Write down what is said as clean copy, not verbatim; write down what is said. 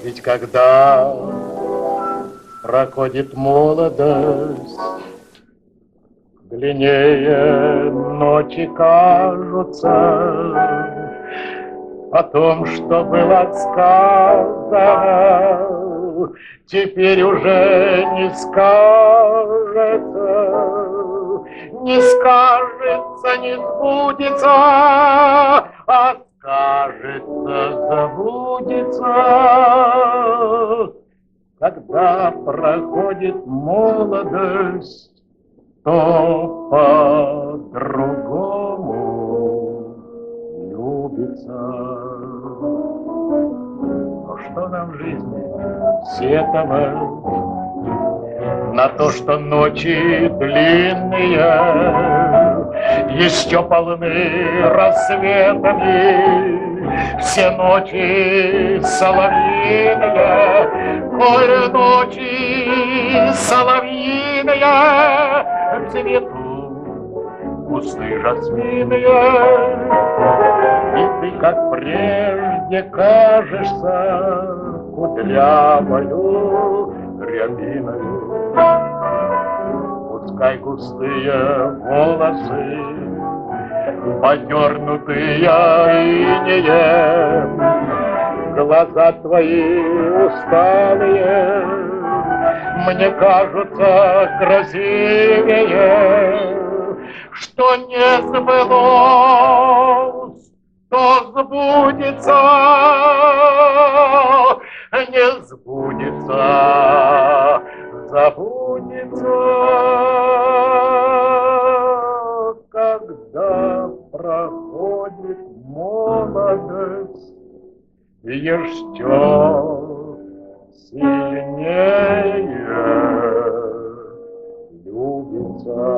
Ведь когда проходит молодость, длиннее ночи кажутся, о том, что было сказано, теперь уже не скажется, не скажется, не сбудется, а скажется, забудется. Когда проходит молодость, то по-другому любится. Но что нам в жизни сетовать на то, что ночи длинные еще полны рассветами, все ночи соловьиные, коль ночи соловьиные, цветут кусты жасминые, и ты, как прежде, кажешься кудрявою рябиною. Пускай густые волосы, подернутые инеем, глаза твои усталые мне кажутся красивее. Что не сбылось, то сбудется, не сбудется, забудется. Когда проходит молодость, еще сильнее любится.